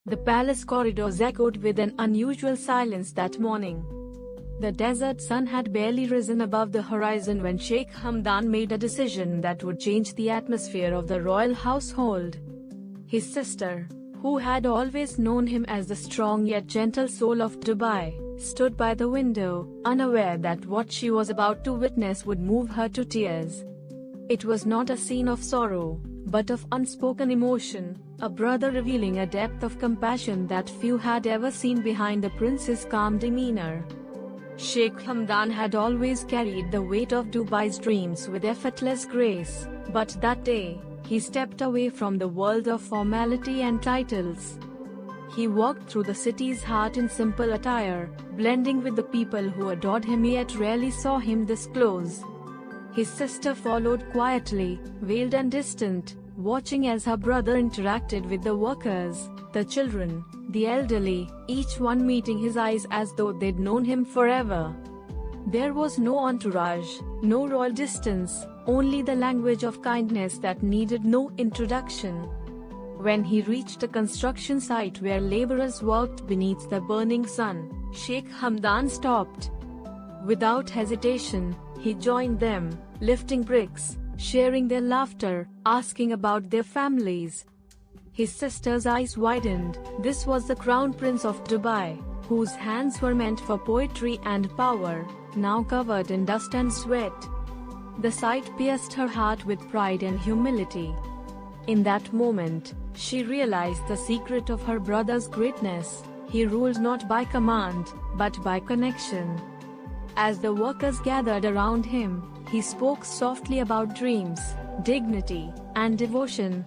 The palace corridors echoed with an unusual silence that morning. The desert sun had barely risen above the horizon when Sheikh Hamdan made a decision that would change the atmosphere of the royal household. His sister, who had always known him as the strong yet gentle soul of Dubai, stood by the window, unaware that what she was about to witness would move her to tears. It was not a scene of sorrow, but of unspoken emotion, a brother revealing a depth of compassion that few had ever seen behind the prince's calm demeanor. Sheikh Hamdan had always carried the weight of Dubai's dreams with effortless grace, but that day, he stepped away from the world of formality and titles. He walked through the city's heart in simple attire, blending with the people who adored him yet rarely saw him this close. His sister followed quietly, veiled and distant, watching as her brother interacted with the workers, the children, the elderly, each one meeting his eyes as though they'd known him forever. There was no entourage, no royal distance, only the language of kindness that needed no introduction. When he reached a construction site where laborers worked beneath the burning sun, Sheikh Hamdan stopped. Without hesitation, he joined them, lifting bricks, sharing their laughter, asking about their families. His sister's eyes widened. This was the crown prince of Dubai, whose hands were meant for poetry and power, now covered in dust and sweat. The sight pierced her heart with pride and humility. In that moment, she realized the secret of her brother's greatness. He ruled not by command, but by connection. As the workers gathered around him, he spoke softly about dreams, dignity, and devotion.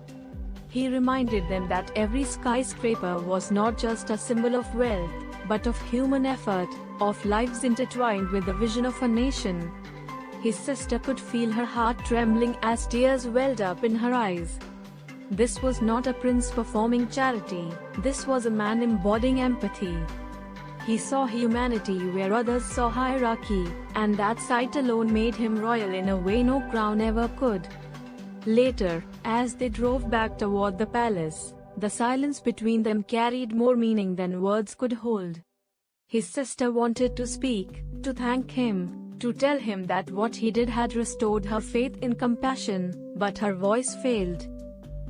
He reminded them that every skyscraper was not just a symbol of wealth, but of human effort, of lives intertwined with the vision of a nation. His sister could feel her heart trembling as tears welled up in her eyes. This was not a prince performing charity, this was a man embodying empathy. He saw humanity where others saw hierarchy, and that sight alone made him royal in a way no crown ever could. Later, as they drove back toward the palace, the silence between them carried more meaning than words could hold. His sister wanted to speak, to thank him, to tell him that what he did had restored her faith in compassion, but her voice failed.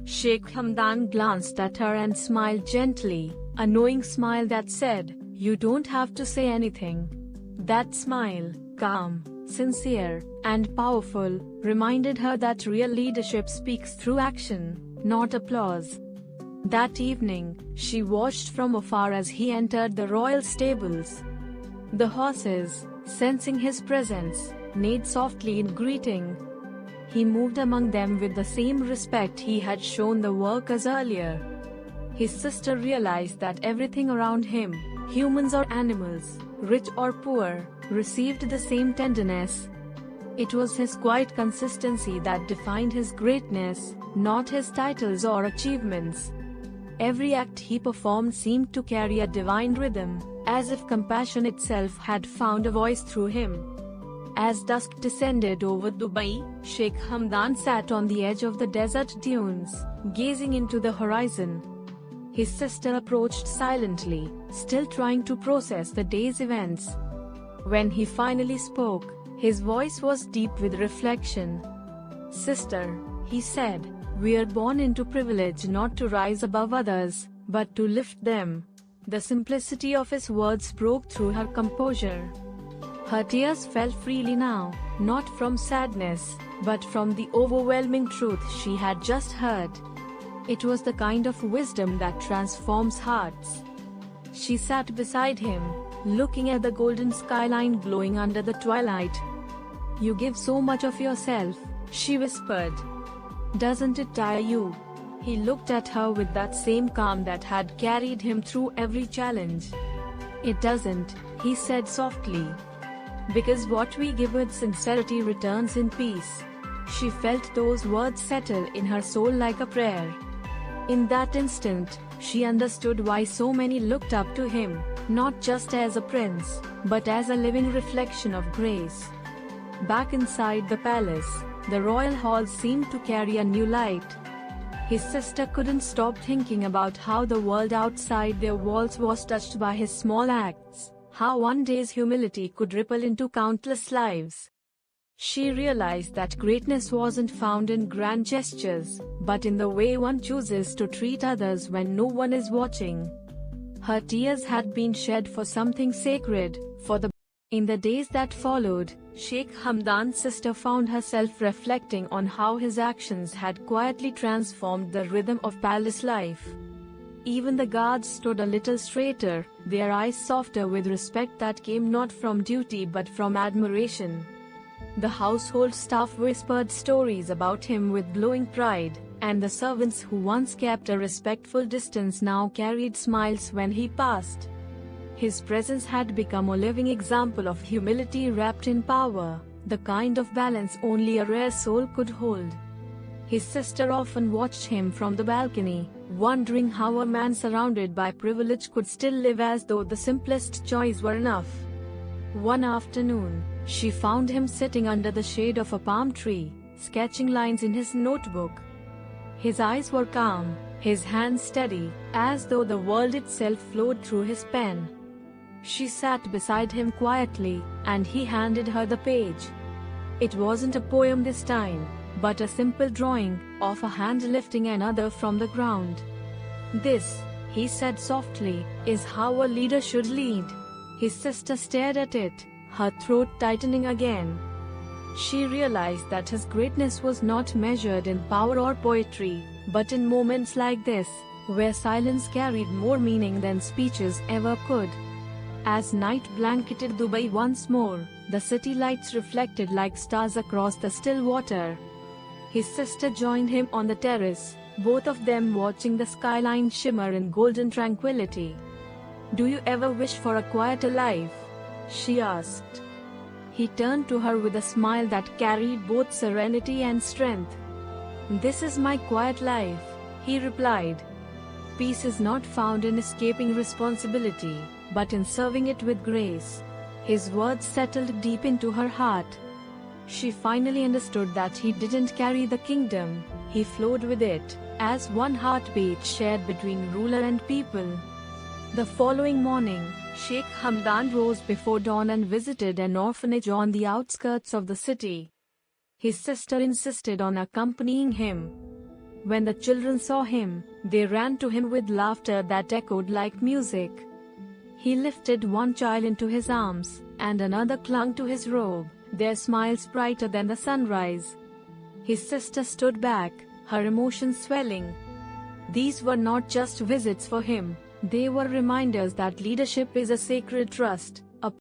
Sheikh Hamdan glanced at her and smiled gently, a knowing smile that said, "You don't have to say anything." That smile, calm, sincere, and powerful, reminded her that real leadership speaks through action, not applause. That evening, she watched from afar as he entered the royal stables. The horses, sensing his presence, neighed softly in greeting. He moved among them with the same respect he had shown the workers earlier. His sister realized that everything around him, humans or animals, rich or poor, received the same tenderness. It was his quiet consistency that defined his greatness, not his titles or achievements. Every act he performed seemed to carry a divine rhythm, as if compassion itself had found a voice through him. As dusk descended over Dubai, Sheikh Hamdan sat on the edge of the desert dunes, gazing into the horizon. His sister approached silently, still trying to process the day's events. When he finally spoke, his voice was deep with reflection. "Sister," he said, "we are born into privilege not to rise above others, but to lift them." The simplicity of his words broke through her composure. Her tears fell freely now, not from sadness, but from the overwhelming truth she had just heard. It was the kind of wisdom that transforms hearts. She sat beside him, looking at the golden skyline glowing under the twilight. "You give so much of yourself," she whispered. "Doesn't it tire you?" He looked at her with that same calm that had carried him through every challenge. "It doesn't," he said softly. "Because what we give with sincerity returns in peace." She felt those words settle in her soul like a prayer. In that instant, she understood why so many looked up to him, not just as a prince, but as a living reflection of grace. Back inside the palace, the royal halls seemed to carry a new light. His sister couldn't stop thinking about how the world outside their walls was touched by his small acts, how one day's humility could ripple into countless lives. She realized that greatness wasn't found in grand gestures, but in the way one chooses to treat others when no one is watching. Her tears had been shed for something sacred, for the. In the days that followed, Sheikh Hamdan's sister found herself reflecting on how his actions had quietly transformed the rhythm of palace life. Even the guards stood a little straighter, their eyes softer with respect that came not from duty but from admiration. The household staff whispered stories about him with glowing pride, and the servants who once kept a respectful distance now carried smiles when he passed. His presence had become a living example of humility wrapped in power, the kind of balance only a rare soul could hold. His sister often watched him from the balcony, wondering how a man surrounded by privilege could still live as though the simplest joys were enough. One afternoon, she found him sitting under the shade of a palm tree, sketching lines in his notebook. His eyes were calm, his hands steady, as though the world itself flowed through his pen. She sat beside him quietly, and he handed her the page. It wasn't a poem this time, but a simple drawing, of a hand lifting another from the ground. "This," he said softly, "is how a leader should lead." His sister stared at it, her throat tightening again. She realized that his greatness was not measured in power or poetry, but in moments like this, where silence carried more meaning than speeches ever could. As night blanketed Dubai once more, the city lights reflected like stars across the still water. His sister joined him on the terrace, both of them watching the skyline shimmer in golden tranquility. "Do you ever wish for a quieter life?" she asked. He turned to her with a smile that carried both serenity and strength. "This is my quiet life," he replied. "Peace is not found in escaping responsibility, but in serving it with grace." His words settled deep into her heart. She finally understood that he didn't carry the kingdom, he flowed with it, as one heartbeat shared between ruler and people. The following morning, Sheikh Hamdan rose before dawn and visited an orphanage on the outskirts of the city. His sister insisted on accompanying him. When the children saw him, they ran to him with laughter that echoed like music. He lifted one child into his arms, and another clung to his robe, their smiles brighter than the sunrise. His sister stood back, her emotions swelling. These were not just visits for him, they were reminders that leadership is a sacred trust, a